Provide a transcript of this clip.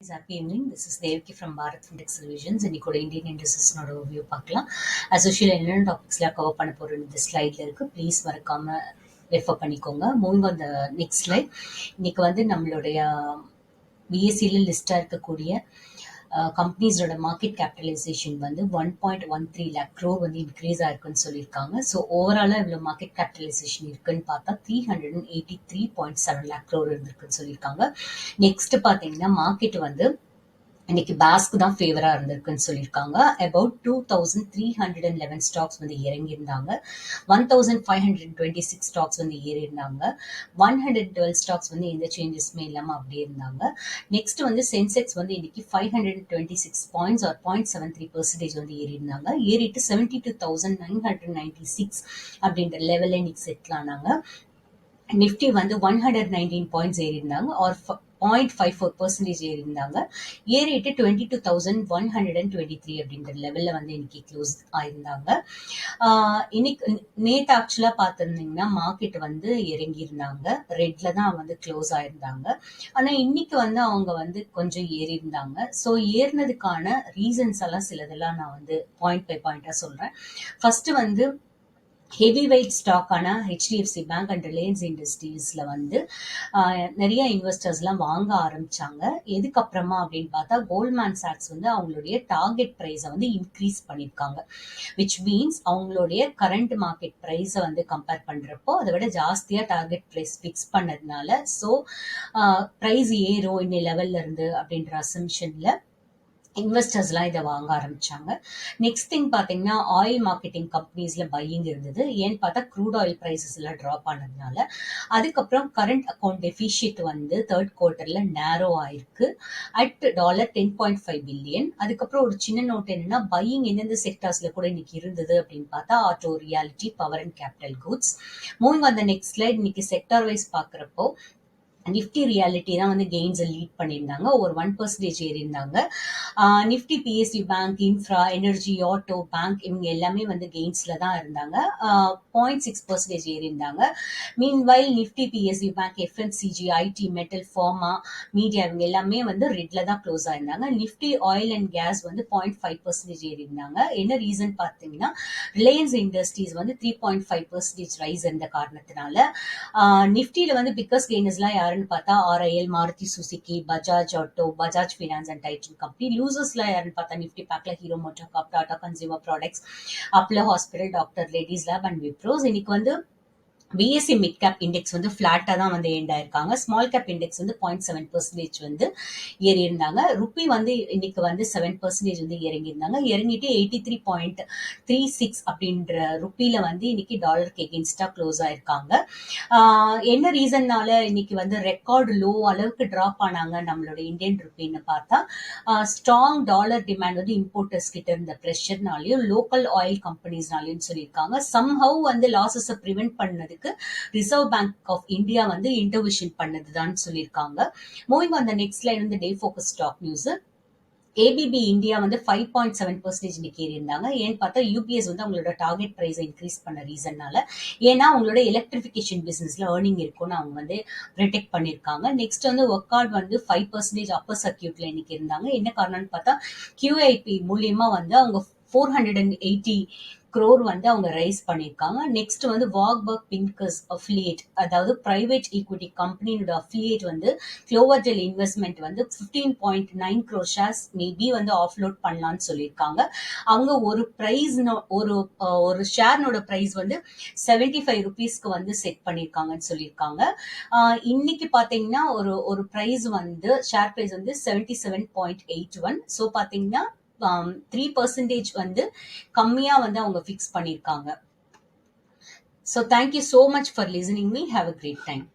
Happy evening. This is Devki from Bharat Fintech Solutions. இன்னைக்கு Indian இண்டஸ்ட்ரீஸ்னோட ஓவியூ பார்க்கலாம். as usual என்னென்ன டாபிக்ஸ்லாம் cover பண்ண போகிறோம் இந்த ஸ்லைடில் இருக்குது. ப்ளீஸ் மறக்காமல் ரெஃபர் பண்ணிக்கோங்க. Moving on the next slide. இன்னைக்கு நம்மளுடைய பிஎஸ்சியில் லிஸ்ட்டாக இருக்கக்கூடிய கம்பெனிஸோட market capitalisation 1.13 lakh crore increase ஆயிருக்குன்னு சொல்லியிருக்காங்க. ஸோ ஓவராலாக இவ்வளோ மார்க்கெட் கேபிட்டலைசேஷன் இருக்குன்னு பார்த்தா 383.7 lakh crore இருந்திருக்குன்னு சொல்லியிருக்காங்க. நெக்ஸ்ட் பார்த்தீங்கன்னா மார்க்கெட் இன்னைக்கு பேஸ்க்கு தான் ஃபேவரா இருந்திருக்குன்னு சொல்லியிருக்காங்க. About 2311 stocks இறங்கியிருந்தாங்க. 1526 ஸ்டாக்ஸ் ஏறி இருந்தாங்க. 112 ஸ்டாக்ஸ் எந்த சேஞ்சஸ்மே இல்லாம அப்படியே இருந்தாங்க. நெக்ஸ்ட் சென்செக்ஸ் இன்னைக்கு 526 பாயிண்ட்ஸ் ஆர் 0.73% ஏறி இருந்தாங்க. ஏறிட்டு 72,996 அப்படின்ற லெவல்ல இன்னைக்கு செட்டில் ஆனாங்க. நிஃப்டி 119 பாயிண்ட்ஸ் ஏறி இருந்தாங்க ஆர் 0.54% ஏறி இருந்தாங்க. ஏறிட்டு 22,123 அப்படின்ற லெவல்ல இன்னைக்கு க்ளோஸ் ஆயிருந்தாங்க. இன்னைக்கு நேற்று ஆக்சுவலா பார்த்துருந்தீங்கன்னா மார்க்கெட் இறங்கி இருந்தாங்க. ரெட்ல தான் க்ளோஸ் ஆயிருந்தாங்க. ஆனா இன்னைக்கு அவங்க கொஞ்சம் ஏறி இருந்தாங்க. ஸோ ஏறினதுக்கான ரீசன்ஸ் எல்லாம் சிலதெல்லாம் நான் பாயிண்ட் பை பாயிண்டா சொல்றேன். ஃபர்ஸ்ட் ஹெவி வெயிட் ஸ்டாக்கான ஹெச்டிஎஃப்சி பேங்க் அண்ட் ரிலையன்ஸ் இண்டஸ்ட்ரீஸ்ல நிறைய இன்வெஸ்டர்ஸ்லாம் வாங்க ஆரம்பிச்சாங்க. எதுக்கப்புறமா அப்படின்னு பார்த்தா கோல்ட்மேன் சாக்ஸ் அவங்களுடைய டார்கெட் ப்ரைஸை இன்க்ரீஸ் பண்ணியிருக்காங்க. விச் மீன்ஸ் அவங்களுடைய கரண்ட் மார்க்கெட் ப்ரைஸை கம்பேர் பண்றப்போ அதை விட ஜாஸ்தியா டார்கெட் ப்ரைஸ் ஃபிக்ஸ் பண்ணதுனால ஸோ ப்ரைஸ் ஏறும் இன்னி லெவல்ல இருந்து அப்படின்ற அசம்ஷன்ல இன்வெஸ்டர்ஸ்லாம் இதை வாங்க ஆரம்பிச்சாங்க. நெக்ஸ்ட் திங் பார்த்தீங்கன்னா ஆயில் மார்க்கெட்டிங் கம்பெனிஸ்ல பையிங் இருந்தது. ஏன்னு பார்த்தா க்ரூட் ஆயில் ப்ரைசஸ் எல்லாம் ட்ராப் ஆனதுனால. அதுக்கப்புறம் கரண்ட் அக்கௌண்ட் டெபிசிட் தேர்ட் குவார்ட்டர்ல நேரோ ஆயிருக்கு அட் $10.5 பில்லியன். அதுக்கப்புறம் ஒரு சின்ன நோட் என்னன்னா பையிங் எந்தெந்த செக்டர்ஸ்ல கூட இன்னைக்கு இருந்தது அப்படின்னு பார்த்தா auto, realty, power and capital goods. Moving on the next slide. இன்னைக்கு செக்டர் வைஸ் பார்க்குறப்போ நிஃப்டி ரியாலிட்டி தான் கெயின்ஸை லீட் பண்ணியிருந்தாங்க. ஒரு 1% ஏறி இருந்தாங்க. Nifty PSU bank, infra, energy, auto, bank இவங்க எல்லாமே கெயின்ஸ்ல தான் இருந்தாங்க. 0.6% ஏறி இருந்தாங்க. Meanwhile Nifty PSU bank, FMCG, IT, metal, pharma, media இவங்க எல்லாமே ரெட்ல தான் க்ளோஸ் ஆயிருந்தாங்க. நிஃப்டி ஆயில் அண்ட் கேஸ் 0.5% ஏறி இருந்தாங்க. என்ன ரீசன் பார்த்தீங்கன்னா ரிலையன்ஸ் இண்டஸ்ட்ரீஸ் 3.5% ரைஸ் இருந்த காரணத்தினால. நிஃப்டியில பிக்கஸ்ட் கெய்னர்ஸ்லாம் யாருன்னு பார்த்தா RIL, Maruti Suzuki, Bajaj auto, Bajaj finance and Titan company. லூசர்ஸ்லாம் யாருன்னு பார்த்தா நிஃப்டி பேக்ல Hero MotoCorp, Tata consumer products, Apollo hospital, doctor Reddy's lab and Wipro's. இன்னைக்கு பிஎஸ்சி மிட் கேப் இண்டெக்ஸ் ஃபிளாட்டா தான் எண்ட் ஆயிருக்காங்க. ஸ்மால் கேப் இண்டெக்ஸ் 0.7% ஏறி இருந்தாங்க. ருப்பி இன்னைக்கு 7% இறங்கி இருந்தாங்க. இறங்கிட்டு 83.36 அப்படின்ற ருப்பில இன்னைக்கு டாலருக்கு எகென்ஸ்டா க்ளோஸ் ஆயிருக்காங்க. என்ன ரீசன்னால இன்னைக்கு ரெக்கார்டு லோ அளவுக்கு டிராப் ஆனாங்க நம்மளோட இந்தியன் ருப்பின்னு பார்த்தா ஸ்ட்ராங் டாலர் டிமாண்ட் இம்போர்ட்டர்ஸ் கிட்ட இருந்த ப்ரெஷர்னாலையும் லோக்கல் ஆயில் கம்பெனிஸ்னாலையும் சொல்லியிருக்காங்க. சம்ஹவ் லாசஸை ப்ரிவென்ட் பண்ணதுக்கு Reserve Bank of India intervention பண்ணதுதான் சொல்லியிருக்காங்க. Moving on the next slide day focus stock news. ABP India 5.7% இன்னைக்கு ஏறி இருந்தாங்க. ஏன்னு பார்த்தா யூபிஎஸ் அவங்களோட டார்கெட் பிரைஸை இன்க்ரீஸ் பண்ண ரீசன்னால. ஏன்னா அவங்களோட எலக்ட்ரிபிகேஷன் பிசினஸ்ல ஏர்னிங் இருக்கும்னு அவங்க ப்ரொடெக்ட் பண்ணிருக்காங்க. நெக்ஸ்ட் ஒர்க்கார்ட் 5% அப்பர் சர்க்கியூட்ல இன்னைக்கு இருந்தாங்க. என்ன காரணம்னு பார்த்தா QIP மூலியமா அவங்க 480 crore அவங்க ரைஸ் பண்ணிருக்காங்க. நெக்ஸ்ட் வாக்பர்க் பின்கஸ் அஃபிலியேட் அதாவது பிரைவேட் ஈக்விட்டி கம்பெனியோட affiliate Cloverdell investment 15.9 crore shares maybe offload பண்ணலாம்னு சொல்லியிருக்காங்க. அவங்க ஒரு பிரைஸ் ஒரு ஷேர்னோட பிரைஸ் 75 rupeesக்கு செட் பண்ணிருக்காங்கன்னு சொல்லியிருக்காங்க. இன்னைக்கு பாத்தீங்கன்னா ஒரு பிரைஸ் ஷேர் பிரைஸ் 77.81. ஸோ பாத்தீங்கன்னா 3% கம்மியா அவங்க ஃபிக்ஸ் பண்ணிருக்காங்க. So thank you so much for listening me. Have a great time.